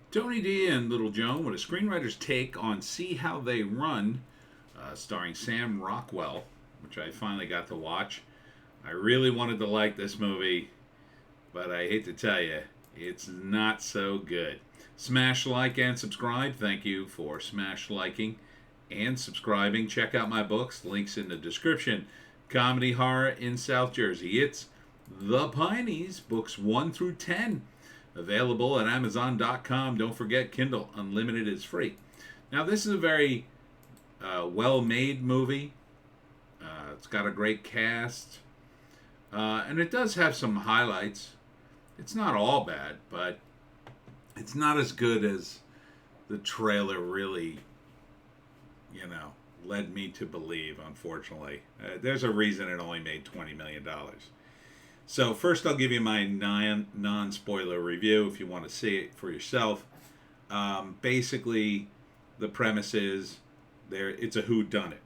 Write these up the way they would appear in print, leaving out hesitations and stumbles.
Tony D and Little Joan with a screenwriter's take on See How They Run, starring Sam Rockwell, which I finally got to watch. I really wanted to like this movie, but I hate to tell you, it's not so good. Smash like and subscribe. Thank you for smash liking and subscribing. Check out my books, links in the description. Comedy Horror in South Jersey. It's The Pineys, books 1 through 10. Available at Amazon.com. Don't forget, Kindle Unlimited is free. Now, this is a very well made movie. It's got a great cast. And it does have some highlights. It's not all bad, but it's not as good as the trailer really, led me to believe, unfortunately. There's a reason it only made $20 million. So first I'll give you my non-spoiler review if you want to see it for yourself. Basically, the premise is it's a whodunit.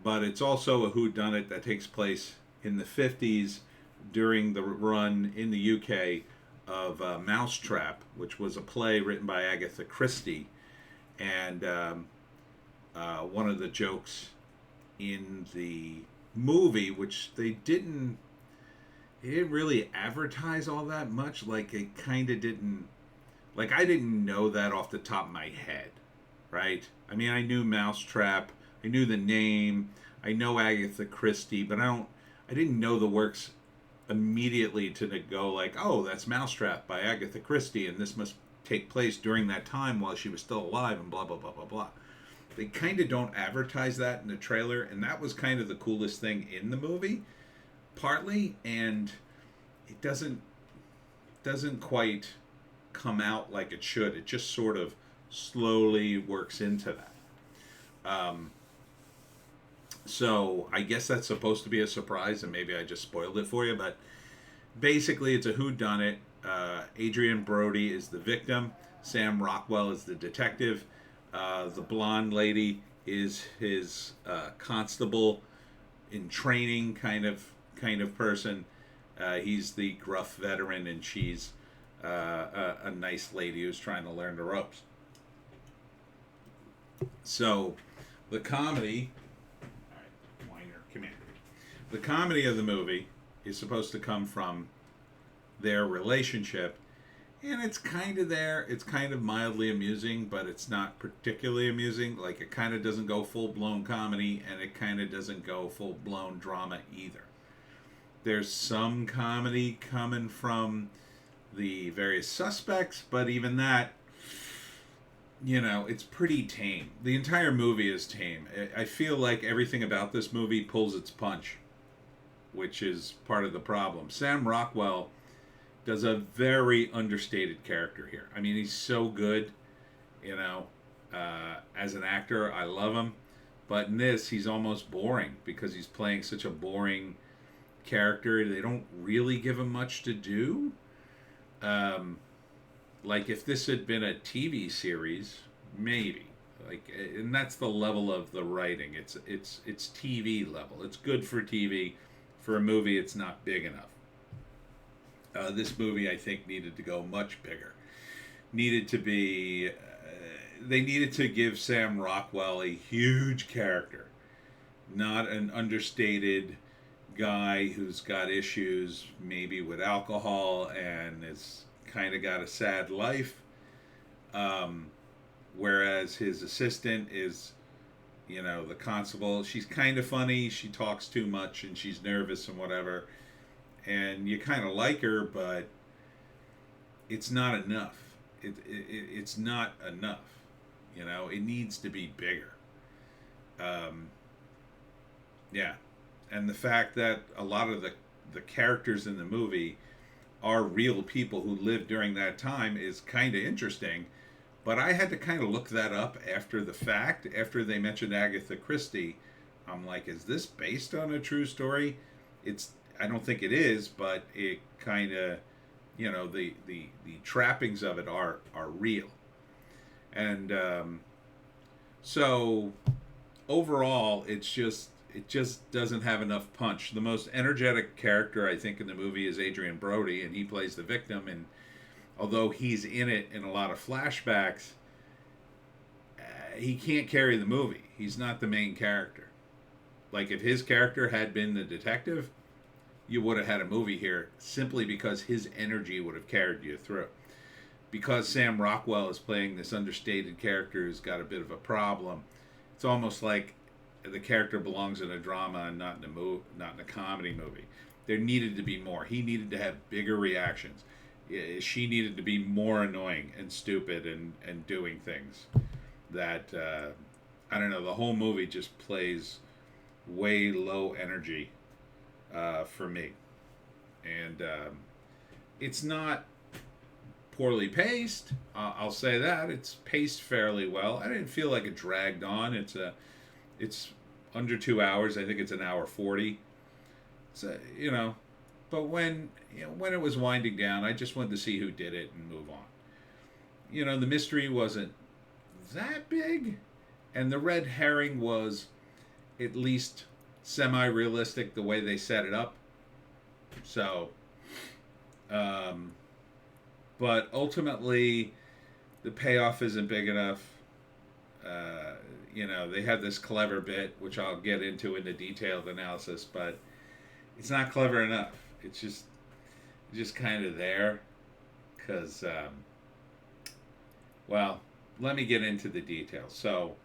But it's also a whodunit that takes place in the 50s during the run in the UK of Mousetrap, which was a play written by Agatha Christie. And one of the jokes in the movie, which they didn't really advertise all that much. Like, it kind of didn't, like, I didn't know that off the top of my head, right? I mean, I knew Mousetrap, I knew the name, I know Agatha Christie, but I didn't know the works immediately to go like, oh, that's Mousetrap by Agatha Christie, and this must take place during that time while she was still alive, and blah, blah, blah, blah, blah. They kind of don't advertise that in the trailer, and that was kind of the coolest thing in the movie, partly, and it doesn't quite come out like it should. It just sort of slowly works into that. So I guess that's supposed to be a surprise, and maybe I just spoiled it for you, but basically it's a whodunit. Adrian Brody is the victim. Sam Rockwell is the detective. The blonde lady is his constable in training kind of person. He's the gruff veteran, and she's a nice lady who's trying to learn the ropes. So the comedy, all right, Weiner, come here. The comedy of the movie is supposed to come from their relationship, and it's kind of there. It's kind of mildly amusing, but it's not particularly amusing. Like, it kind of doesn't go full-blown comedy, and it kind of doesn't go full-blown drama either. There's some comedy coming from the various suspects, but even that, it's pretty tame. The entire movie is tame. I feel like everything about this movie pulls its punch, which is part of the problem. Sam Rockwell does a very understated character here. I mean, he's so good, as an actor. I love him. But in this, he's almost boring because he's playing such a boring character. They don't really give him much to do. Like, if this had been a TV series, maybe. Like, and that's the level of the writing. It's TV level. It's good for TV. For a movie, it's not big enough. This movie, I think, needed to go much bigger. Needed to be... they needed to give Sam Rockwell a huge character. Not an understated guy who's got issues maybe with alcohol and has kind of got a sad life. Whereas his assistant is, the constable. She's kind of funny. She talks too much and she's nervous and whatever. And you kind of like her, but it's not enough. It's not enough. It needs to be bigger. Yeah. And the fact that a lot of the characters in the movie are real people who lived during that time is kind of interesting. But I had to kind of look that up after the fact. After they mentioned Agatha Christie, I'm like, is this based on a true story? I don't think it is, but it kind of, the trappings of it are real. And so overall, it just doesn't have enough punch. The most energetic character, I think, in the movie is Adrian Brody, and he plays the victim. And although he's in it in a lot of flashbacks, he can't carry the movie. He's not the main character. Like if his character had been the detective, you would have had a movie here simply because his energy would have carried you through. Because Sam Rockwell is playing this understated character who's got a bit of a problem, it's almost like the character belongs in a drama and not in not in a comedy movie. There needed to be more. He needed to have bigger reactions. She needed to be more annoying and stupid and doing things that I don't know. The whole movie just plays way low energy for me, and it's not poorly paced. I'll say that it's paced fairly well. I didn't feel like it dragged on. It's under 2 hours. I think it's an hour 40. So but when it was winding down, I just wanted to see who did it and move on. The mystery wasn't that big, and the red herring was at least semi-realistic the way they set it up. So, but ultimately, the payoff isn't big enough. They have this clever bit, which I'll get into in the detailed analysis, but it's not clever enough. It's just kind of there, because, well, let me get into the details. So,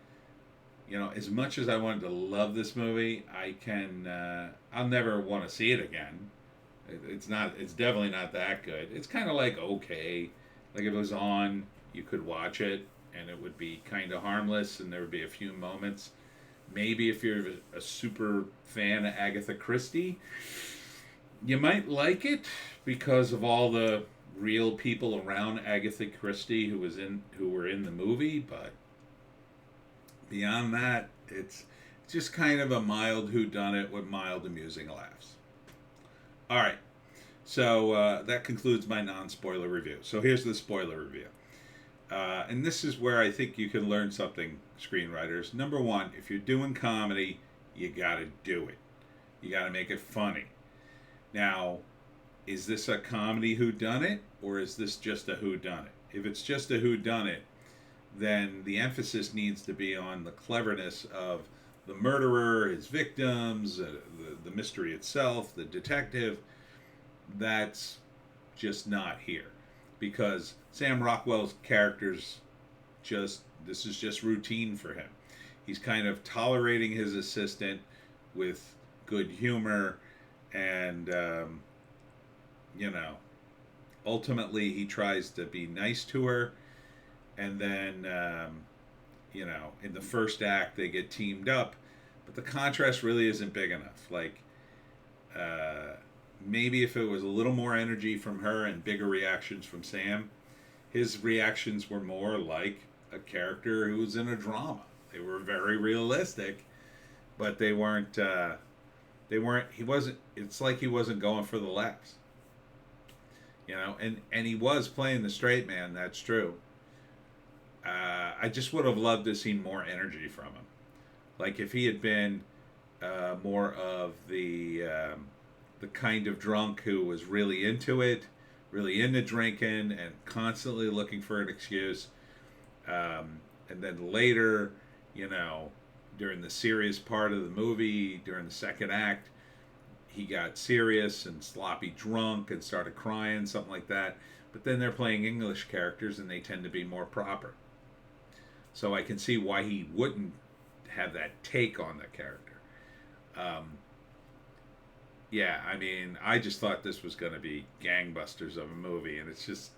as much as I wanted to love this movie, I'll never want to see it again. It's definitely not that good. It's kind of like okay, like if it was on, you could watch it, and it would be kind of harmless, and there would be a few moments. Maybe if you're a super fan of Agatha Christie, you might like it because of all the real people around Agatha Christie who were in the movie, but beyond that, it's just kind of a mild whodunit with mild amusing laughs. All right, so that concludes my non-spoiler review. So here's the spoiler review. And this is where I think you can learn something, screenwriters. Number one, if you're doing comedy, you got to do it. You got to make it funny. Now, is this a comedy whodunit, or is this just a whodunit? If it's just a whodunit, then the emphasis needs to be on the cleverness of the murderer, his victims, the mystery itself, the detective. That's just not here, because Sam Rockwell's character's this is just routine for him. He's kind of tolerating his assistant with good humor, and ultimately he tries to be nice to her, and then in the first act they get teamed up, but the contrast really isn't big enough. Like maybe if it was a little more energy from her and bigger reactions from Sam, his reactions were more like a character who was in a drama. They were very realistic, but they weren't. He wasn't. It's like he wasn't going for the laughs. And he was playing the straight man. That's true. I just would have loved to see more energy from him. Like if he had been more of the kind of drunk who was really into it, really into drinking, and constantly looking for an excuse. And then later, during the serious part of the movie, during the second act, he got serious and sloppy drunk and started crying, something like that. But then they're playing English characters and they tend to be more proper. So I can see why he wouldn't have that take on the character. I just thought this was going to be gangbusters of a movie, and it's just,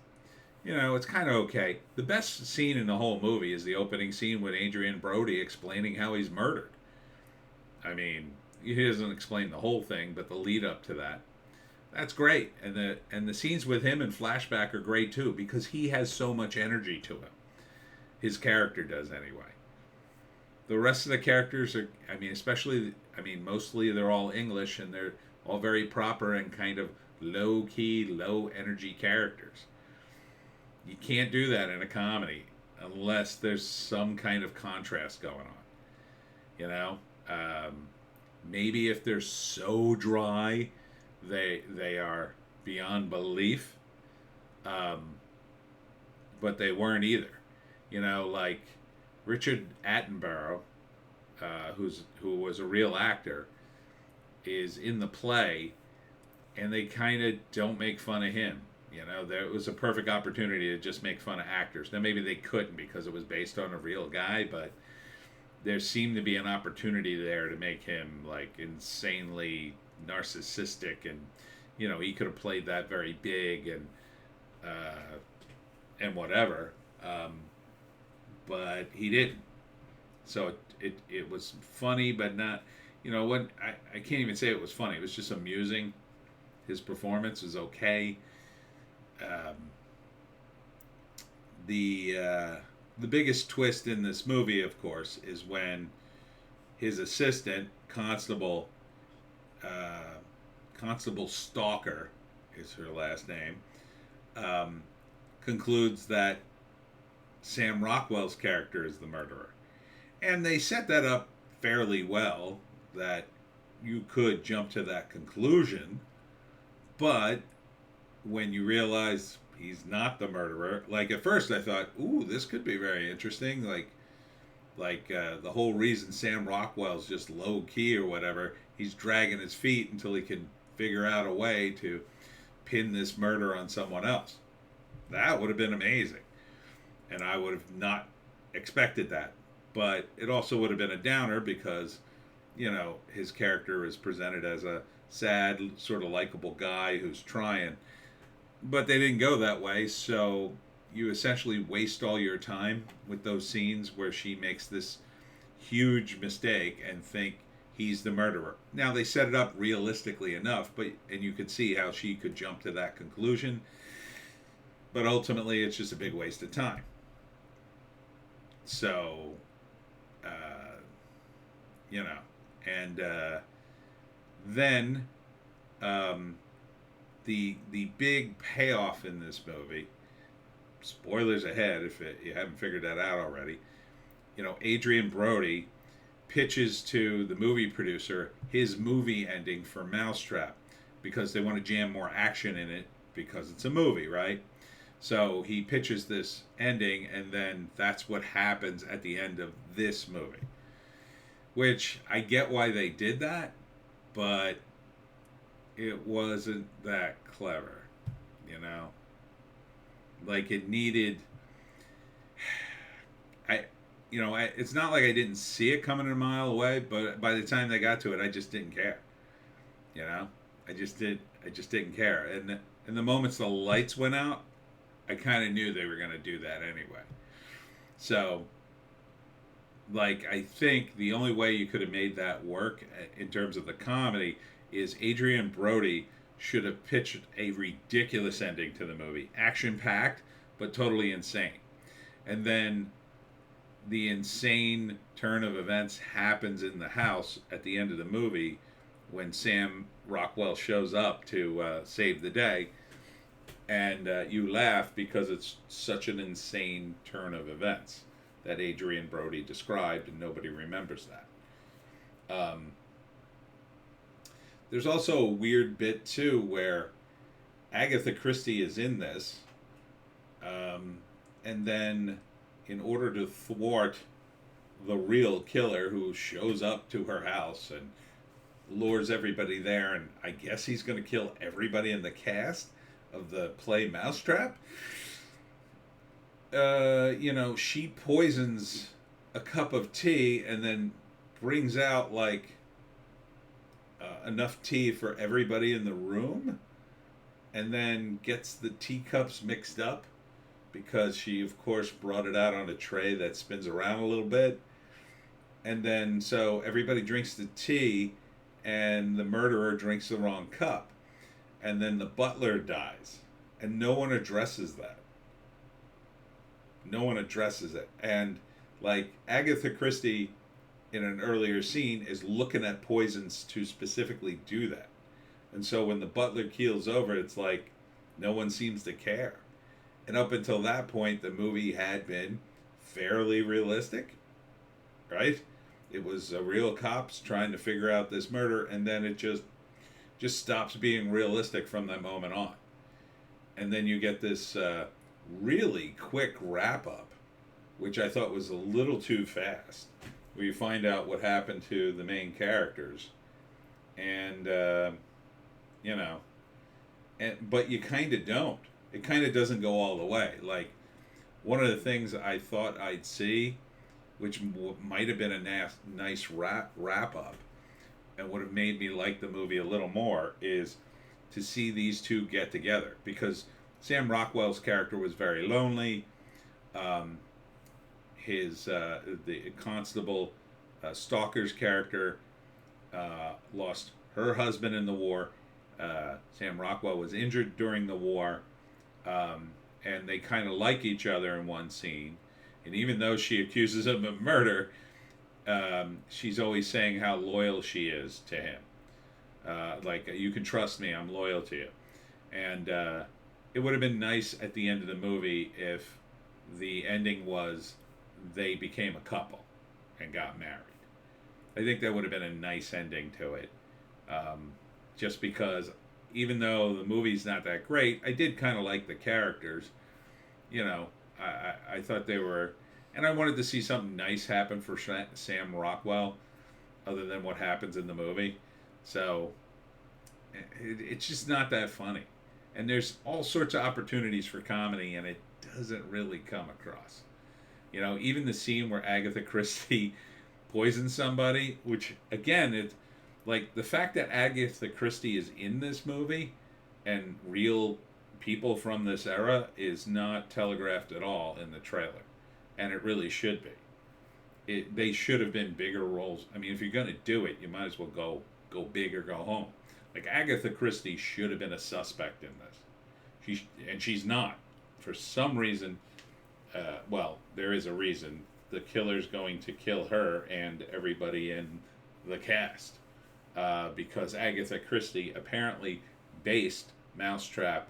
it's kind of okay. The best scene in the whole movie is the opening scene with Adrian Brody explaining how he's murdered. I mean, he doesn't explain the whole thing, but the lead up to that, that's great. And the scenes with him in flashback are great too, because he has so much energy to him. His character does anyway. The rest of the characters are, mostly they're all English, and they're all very proper and kind of low-key, low-energy characters. You can't do that in a comedy unless there's some kind of contrast going on. Maybe if they're so dry, they are beyond belief. but they weren't either. Like Richard Attenborough, who was a real actor, is in the play, and they kind of don't make fun of him. There was a perfect opportunity to just make fun of actors. Now maybe they couldn't because it was based on a real guy, but there seemed to be an opportunity there to make him like insanely narcissistic, and he could have played that very big and whatever, but he didn't. So it was funny, but not. When I can't even say it was funny. It was just amusing. His performance was okay. Um, the biggest twist in this movie, of course, is when his assistant, Constable Stalker, is her last name, concludes that Sam Rockwell's character is the murderer. And they set that up fairly well, that you could jump to that conclusion, but when you realize he's not the murderer, like at first I thought, ooh, this could be very interesting, like the whole reason Sam Rockwell's just low key or whatever, he's dragging his feet until he can figure out a way to pin this murder on someone else. That would have been amazing, and I would have not expected that. But it also would have been a downer because his character is presented as a sad, sort of likable guy who's trying. But they didn't go that way, so you essentially waste all your time with those scenes where she makes this huge mistake and think he's the murderer. Now, they set it up realistically enough, and you could see how she could jump to that conclusion, but ultimately it's just a big waste of time. So, and then the big payoff in this movie, spoilers ahead if you haven't figured that out already, Adrian Brody pitches to the movie producer his movie ending for Mousetrap because they want to jam more action in it because it's a movie, right? So he pitches this ending, and then that's what happens at the end of this movie. Which, I get why they did that, but it wasn't that clever, Like, it needed... it's not like I didn't see it coming a mile away, but by the time they got to it, I just didn't care. I just didn't care. And the moments the lights went out, I kind of knew they were going to do that anyway. So, like, I think the only way you could have made that work in terms of the comedy is Adrian Brody should have pitched a ridiculous ending to the movie. Action-packed, but totally insane. And then the insane turn of events happens in the house at the end of the movie when Sam Rockwell shows up to save the day. And you laugh because it's such an insane turn of events that Adrian Brody described, and nobody remembers that. There's also a weird bit, too, where Agatha Christie is in this, and then in order to thwart the real killer who shows up to her house and lures everybody there, and I guess he's going to kill everybody in the cast of the play Mousetrap, she poisons a cup of tea and then brings out, like, enough tea for everybody in the room, and then gets the teacups mixed up because she, of course, brought it out on a tray that spins around a little bit. And then, so everybody drinks the tea, and the murderer drinks the wrong cup. And then the butler dies. And no one addresses that. No one addresses it. And, like, Agatha Christie, in an earlier scene, is looking at poisons to specifically do that. And so when the butler keels over, it's like, no one seems to care. And up until that point, the movie had been fairly realistic, right? It was real cops trying to figure out this murder, and then it just stops being realistic from that moment on. And then you get this really quick wrap up, which I thought was a little too fast, where you find out what happened to the main characters, and you know, but you kind of don't. It kind of doesn't go all the way. Like, one of the things I thought I'd see, which might have been a nice wrap up, and would have made me like the movie a little more, is to see these two get together, because Sam Rockwell's character was very lonely. Um, his the constable Stalker's character lost her husband in the war. Sam Rockwell was injured during the war, and they kind of like each other in one scene. And even though she accuses him of murder, she's always saying how loyal she is to him. Like, you can trust me, I'm loyal to you. And it would have been nice at the end of the movie if the ending was they became a couple and got married. I think that would have been a nice ending to it. Just because, even though the movie's not that great, I did kind of like the characters. You know, I thought they were, and I wanted to see something nice happen for Sam Rockwell, other than what happens in the movie. So it's just not that funny, and there's all sorts of opportunities for comedy, and it doesn't really come across. You know, even the scene where Agatha Christie poisons somebody, which again, it's like the fact that Agatha Christie is in this movie and real people from this era is not telegraphed at all in the trailer, and it really should be. They should have been bigger roles. I mean, if you're gonna do it, you might as well go big or go home. Like, Agatha Christie should have been a suspect in this. She's not. For some reason, well, there is a reason. The killer's going to kill her and everybody in the cast, because Agatha Christie apparently based Mousetrap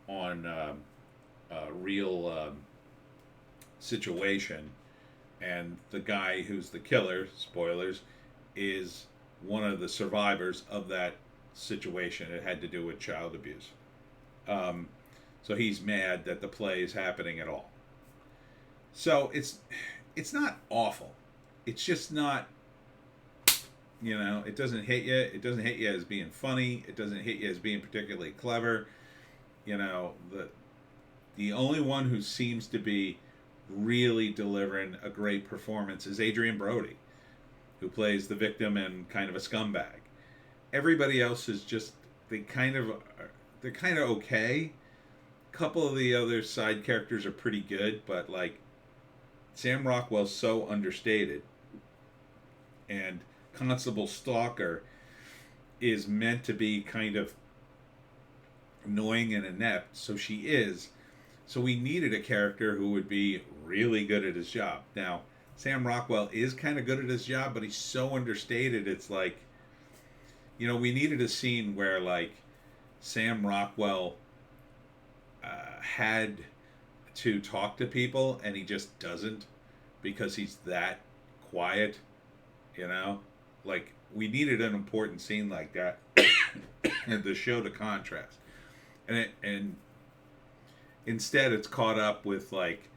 on a real situation, and the guy who's the killer, spoilers, is one of the survivors of that situation. It had to do with child abuse. So he's mad that the play is happening at all. So it's not awful. It's just not, it doesn't hit you. It doesn't hit you as being funny. It doesn't hit you as being particularly clever. The only one who seems to be really delivering a great performance is Adrian Brody, who plays the victim and kind of a scumbag. Everybody else is just, they're kind of okay. A couple of the other side characters are pretty good, but like, Sam Rockwell's so understated, and Constable Stalker is meant to be kind of annoying and inept, so she is. So we needed a character who would be really good at his job. Now, Sam Rockwell is kind of good at his job, but he's so understated. It's like, we needed a scene where, like, Sam Rockwell had to talk to people, and he just doesn't, because he's that quiet. Like, we needed an important scene like that and to show the contrast. And instead, it's caught up with, like,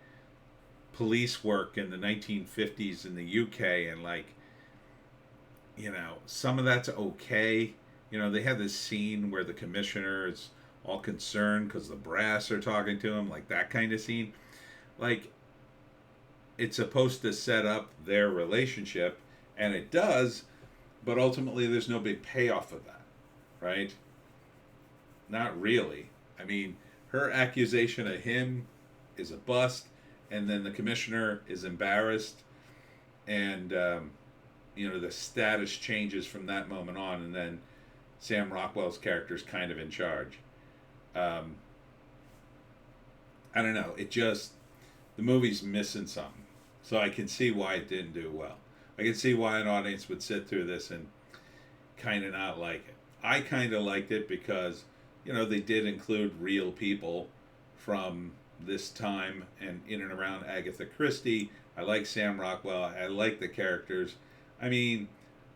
police work in the 1950s in the UK, and, like, some of that's okay. They have this scene where the commissioner is all concerned because the brass are talking to him, like that kind of scene. Like, it's supposed to set up their relationship, and it does, but ultimately there's no big payoff of that, right? Not really. I mean, her accusation of him is a bust, and then the commissioner is embarrassed, and the status changes from that moment on, and then Sam Rockwell's character is kind of in charge. I don't know. The movie's missing something. So I can see why it didn't do well. I can see why an audience would sit through this and kind of not like it. I kind of liked it because, they did include real people from this time and in and around Agatha Christie. I like Sam Rockwell. I like the characters. I mean,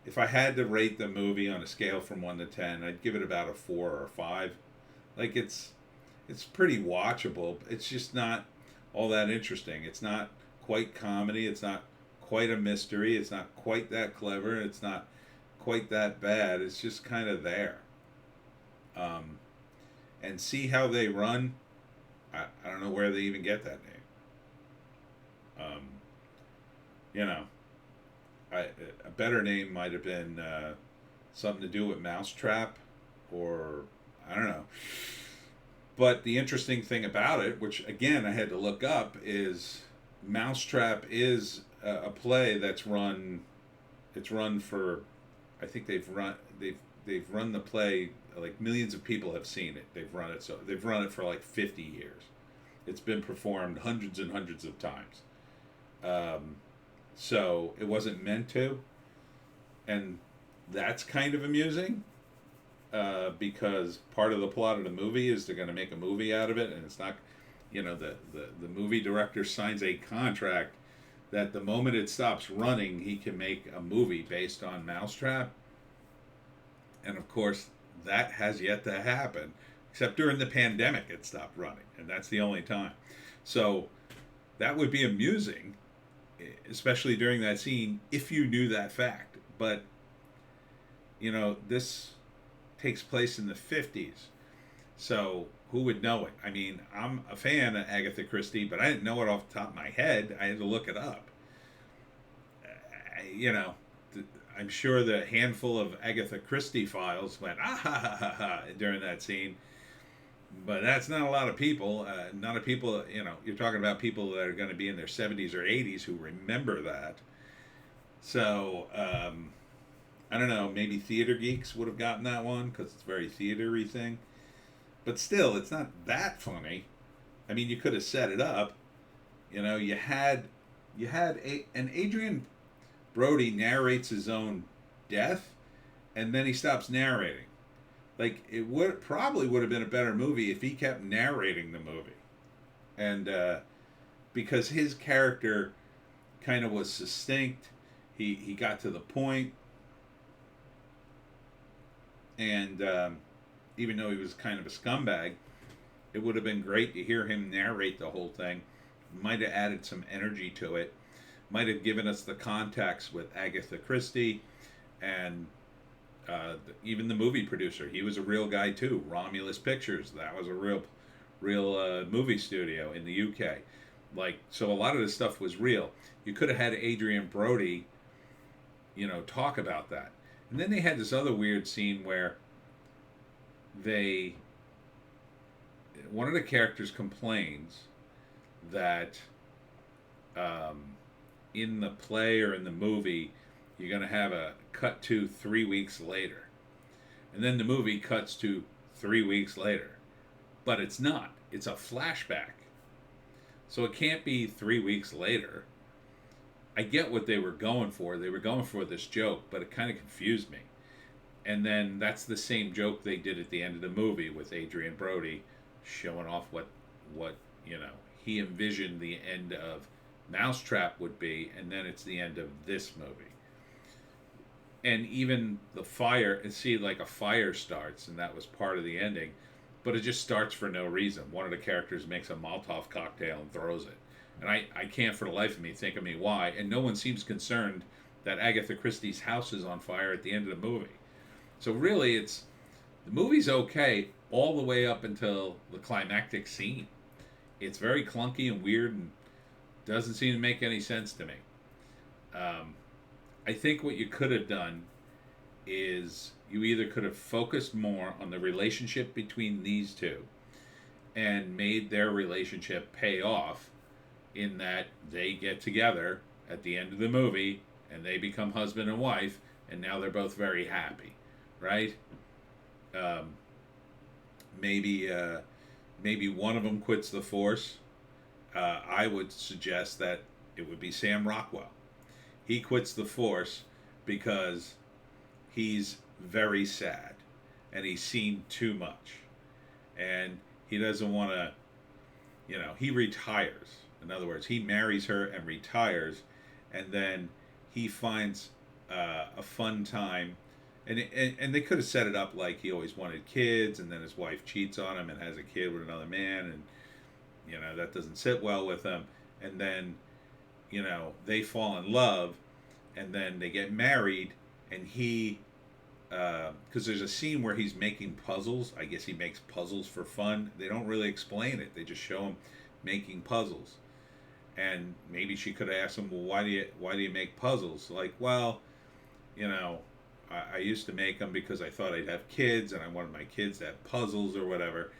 if I had to rate the movie on a scale from 1 to 10, I'd give it about a 4 or a 5. Like, it's it's pretty watchable. It's just not all that interesting. It's not quite comedy. It's not quite a mystery. It's not quite that clever. It's not quite that bad. It's just kind of there. Um, and see how they run. I don't know where they even get that name. Um, you know, a better name might have been something to do with Mousetrap, or I don't know. But the interesting thing about it, which again I had to look up, is Mousetrap is a play that's run. It's run for, I think they've run the play, like millions of people have seen it. They've run it, so they've run it for like 50 years. It's been performed hundreds and hundreds of times. So it wasn't meant to, and that's kind of amusing. Because part of the plot of the movie is they're going to make a movie out of it, and it's not, the movie director signs a contract that the moment it stops running, he can make a movie based on Mousetrap. And of course, that has yet to happen, except during the pandemic it stopped running, and that's the only time. So that would be amusing, especially during that scene, if you knew that fact. But, this takes place in the 50s. So who would know it? I mean, I'm a fan of Agatha Christie, but I didn't know it off the top of my head. I had to look it up. I'm sure the handful of Agatha Christie files went, ah ha ha ha ha, during that scene. But that's not a lot of people. Not a people, you're talking about people that are going to be in their 70s or 80s who remember that. So, I don't know, maybe theater geeks would have gotten that one because it's a very theater-y thing. But still, it's not that funny. I mean, you could have set it up. You had and Adrian Brody narrates his own death, and then he stops narrating. Like, it would have been a better movie if he kept narrating the movie. And because his character kind of was succinct, he got to the point. And even though he was kind of a scumbag, it would have been great to hear him narrate the whole thing. Might have added some energy to it. Might have given us the context with Agatha Christie, and even the movie producer. He was a real guy too. Romulus Pictures. That was a real movie studio in the UK. So a lot of this stuff was real. You could have had Adrian Brody, talk about that. And then they had this other weird scene where one of the characters complains that in the play or in the movie, you're going to have a cut to 3 weeks later. And then the movie cuts to 3 weeks later. But it's not. It's a flashback. So it can't be 3 weeks later. I get what they were going for. They were going for this joke, but it kind of confused me. And then that's the same joke they did at the end of the movie with Adrian Brody showing off what he envisioned the end of Mousetrap would be, and then it's the end of this movie. And even the fire, a fire starts, and that was part of the ending, but it just starts for no reason. One of the characters makes a Molotov cocktail and throws it. And I can't for the life of me think of me why. And no one seems concerned that Agatha Christie's house is on fire at the end of the movie. So really, the movie's okay all the way up until the climactic scene. It's very clunky and weird and doesn't seem to make any sense to me. I think what you could have done is you either could have focused more on the relationship between these two and made their relationship pay off in that they get together at the end of the movie and they become husband and wife, and now they're both very happy, right? Maybe one of them quits the force. I would suggest that it would be Sam Rockwell. He quits the force because he's very sad and he's seen too much, and he doesn't want to, he retires. In other words, he marries her and retires, and then he finds a fun time And they could have set it up like he always wanted kids, and then his wife cheats on him and has a kid with another man, and that doesn't sit well with him. And then they fall in love, and then they get married, and he because there's a scene where he's making puzzles. I guess he makes puzzles for fun. They don't really explain it. They just show him making puzzles. And maybe she could have asked him, well, why do you make puzzles? Like, well, I used to make them because I thought I'd have kids and I wanted my kids to have puzzles or whatever.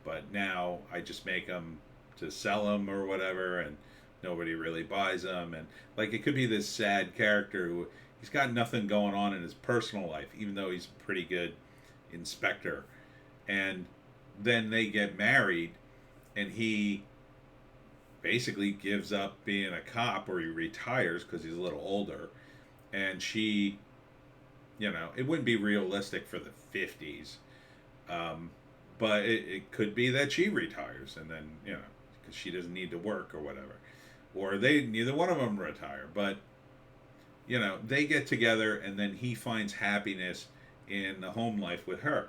But now I just make them to sell them or whatever, and nobody really buys them. And like, it could be this sad character who he's got nothing going on in his personal life, even though he's a pretty good inspector. And then they get married, and he basically gives up being a cop, or he retires because he's a little older. And she, it wouldn't be realistic for the 50s, but it could be that she retires, and then, because she doesn't need to work or whatever. Or neither one of them retire, but they get together, and then he finds happiness in the home life with her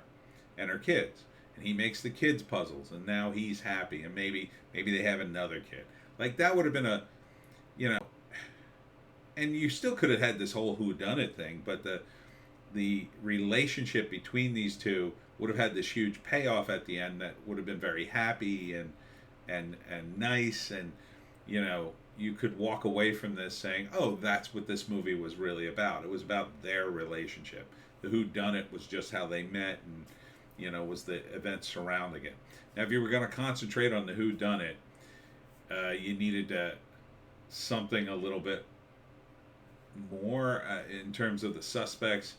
and her kids, and he makes the kids puzzles, and now he's happy, and maybe they have another kid. Like, that would have been and you still could have had this whole whodunit thing, but the relationship between these two would have had this huge payoff at the end that would have been very happy and nice, and you could walk away from this saying, oh, that's what this movie was really about. It was about their relationship. The whodunit was just how they met, and was the events surrounding it. Now, if you were going to concentrate on the whodunit, you needed something a little bit more in terms of the suspects.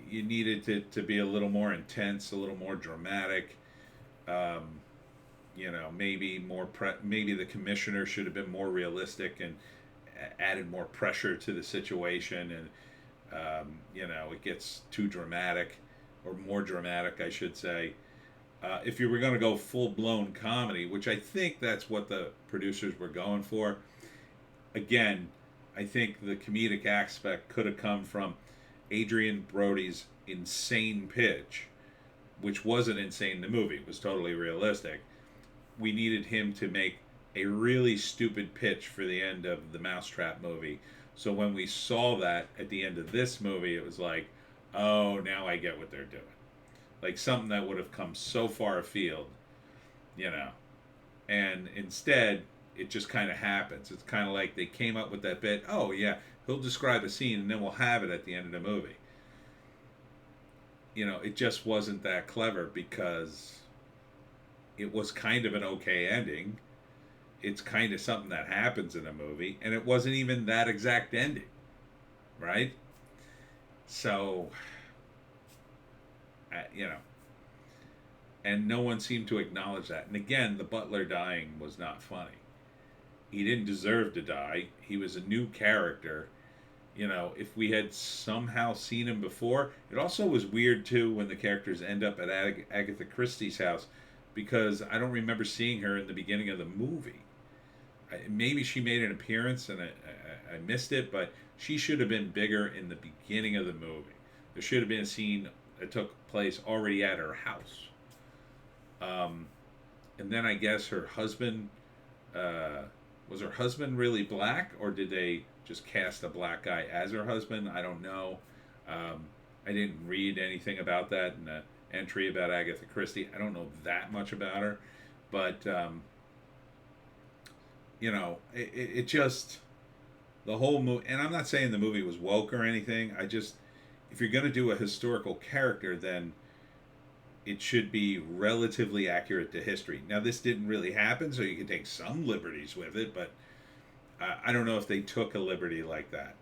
You needed to be a little more intense, a little more dramatic. Maybe the commissioner should have been more realistic and added more pressure to the situation, and it gets too dramatic, or more dramatic, I should say. If you were going to go full-blown comedy, which I think that's what the producers were going for, again, I think the comedic aspect could have come from Adrian Brody's insane pitch, which wasn't insane in the movie. It was totally realistic. We needed him to make a really stupid pitch for the end of the Mousetrap movie. So when we saw that at the end of this movie, it was like, oh, now I get what they're doing. Like, something that would have come so far afield, And instead, it just kind of happens. It's kind of like they came up with that bit, oh, yeah, he'll describe a scene, and then we'll have it at the end of the movie. It just wasn't that clever, because it was kind of an okay ending. It's kind of something that happens in a movie, and it wasn't even that exact ending, right? So, and no one seemed to acknowledge that. And again, the butler dying was not funny. He didn't deserve to die. He was a new character. If we had somehow seen him before, it also was weird too when the characters end up at Agatha Christie's house, because I don't remember seeing her in the beginning of the movie. Maybe she made an appearance and I missed it, but she should have been bigger in the beginning of the movie. There should have been a scene that took place already at her house. And then I guess her husband, was her husband really black, or did they just cast a black guy as her husband? I don't know. I didn't read anything about that in the entry about Agatha Christie. I don't know that much about her, but it just, the whole movie. And I'm not saying the movie was woke or anything. If you're going to do a historical character, then it should be relatively accurate to history. Now, this didn't really happen, so you can take some liberties with it, but I don't know if they took a liberty like that.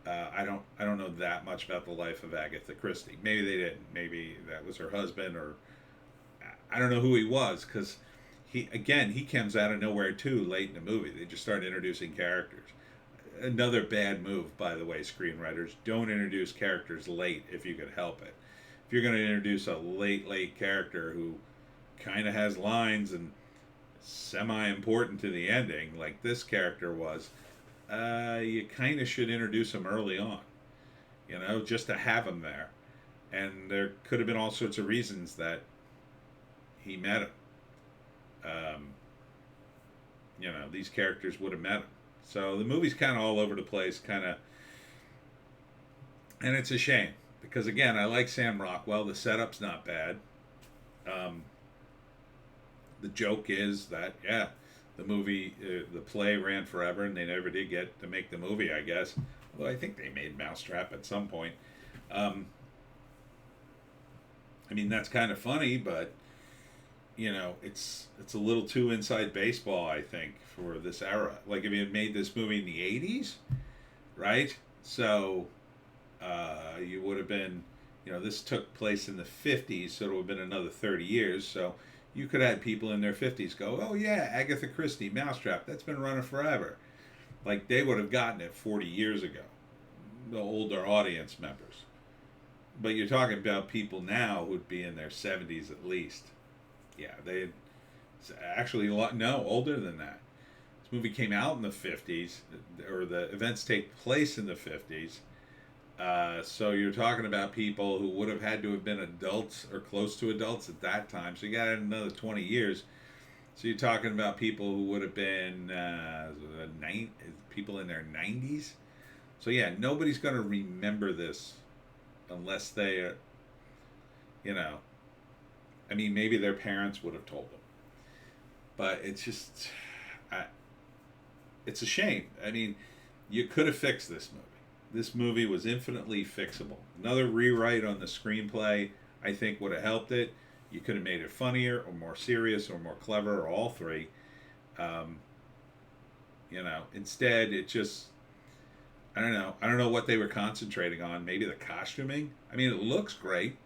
I don't know that much about the life of Agatha Christie. Maybe they didn't. Maybe that was her husband, or I don't know who he was, because he comes out of nowhere too late in the movie. They just start introducing characters. Another bad move, by the way, screenwriters. Don't introduce characters late if you could help it. If you're going to introduce a late character who kind of has lines and semi-important to the ending, like this character was, you kind of should introduce him early on, just to have him there. And there could have been all sorts of reasons that he met him. Um, these characters would have met him. So the movie's kind of all over the place, and it's a shame because again, I like Sam Rockwell. The setup's not bad. Um, the joke is that the play ran forever, and they never did get to make the movie. I guess. Well, I think they made Mousetrap at some point. Um, I mean, that's kind of funny, but it's a little too inside baseball, I think, for this era. Like if you had made this movie in the '80s, right? So you would have been, this took place in the '50s, so it would have been another 30 years. So you could have had people in their '50s go, "Oh yeah, Agatha Christie, Mousetrap, that's been running forever." Like they would have gotten it 40 years ago, the older audience members. But you're talking about people now who'd be in their 70s at least. Yeah, they actually a lot no older than that. This movie came out in the '50s, or the events take place in the '50s. So you're talking about people who would have had to have been adults or close to adults at that time. So you got another 20 years. So you're talking about people who would have been people in their 90s. So yeah, nobody's going to remember this unless they, I mean, maybe their parents would have told them. But it's just, it's a shame. I mean, you could have fixed this movie. This movie was infinitely fixable. Another rewrite on the screenplay, I think, would have helped it. You could have made it funnier or more serious or more clever or all three. Um, instead, it just, I don't know. I don't know what they were concentrating on. Maybe the costuming. I mean, it looks great.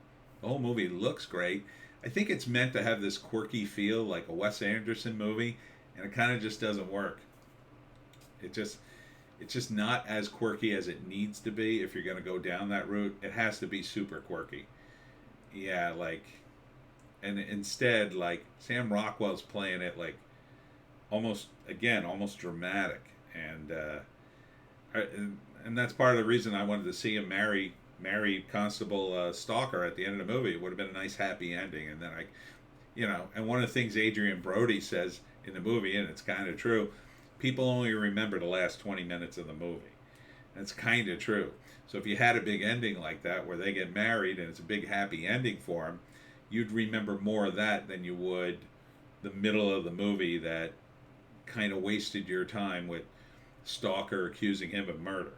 The whole movie looks great. I think it's meant to have this quirky feel like a Wes Anderson movie, and it kind of just doesn't work. It's just not as quirky as it needs to be if you're going to go down that route. It has to be super quirky. Yeah, and instead, Sam Rockwell's playing it almost dramatic, and that's part of the reason I wanted to see him marry Constable Stalker at the end of the movie. It would have been a nice happy ending, and then and one of the things Adrian Brody says in the movie, and it's kind of true, people only remember the last 20 minutes of the movie. And it's kind of true. So if you had a big ending like that where they get married and it's a big happy ending for them, you'd remember more of that than you would the middle of the movie that kind of wasted your time with Stalker accusing him of murder.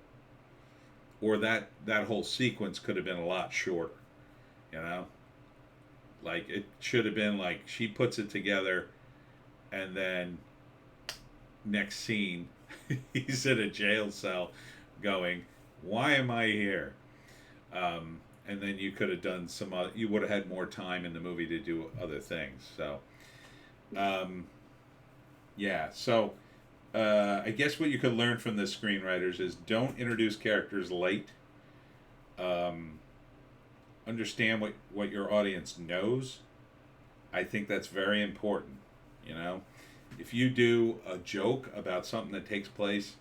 Or that whole sequence could have been a lot shorter, it should have been she puts it together, and then next scene, he's in a jail cell, going, "Why am I here?" And then you could have done you would have had more time in the movie to do other things. So, yeah. So, I guess what you could learn from the screenwriters is don't introduce characters late. Understand what your audience knows. I think that's very important. If you do a joke about something that takes place,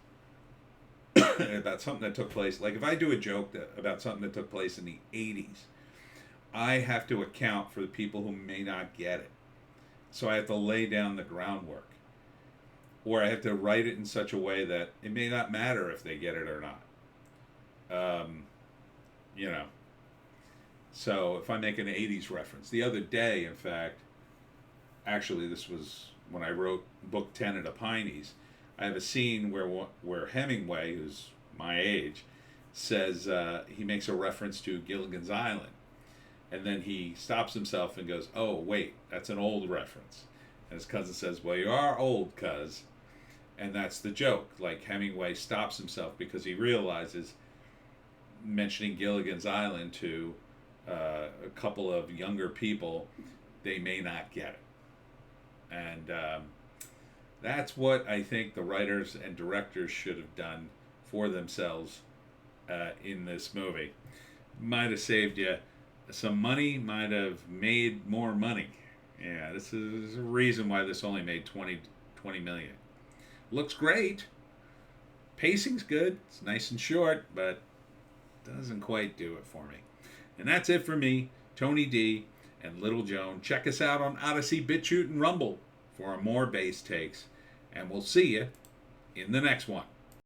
about something that took place, like if I do a joke about something that took place in the '80s, I have to account for the people who may not get it. So I have to lay down the groundwork. Or I have to write it in such a way that it may not matter if they get it or not. So if I make an '80s reference, the other day, in fact, actually this was when I wrote book 10 of the Pineys, I have a scene where Hemingway, who's my age, says he makes a reference to Gilligan's Island, and then he stops himself and goes, "Oh wait, that's an old reference." And his cousin says, "Well, you are old, cuz." And that's the joke. Hemingway stops himself because he realizes mentioning Gilligan's Island to a couple of younger people, they may not get it. And that's what I think the writers and directors should have done for themselves in this movie. Might have saved you some money, might have made more money. Yeah, this is a reason why this only made 20 million. Looks great. Pacing's good. It's nice and short, but doesn't quite do it for me. And that's it for me, Tony D, and Little Joan. Check us out on Odysee, Bitchute, and Rumble for more bass takes. And we'll see you in the next one.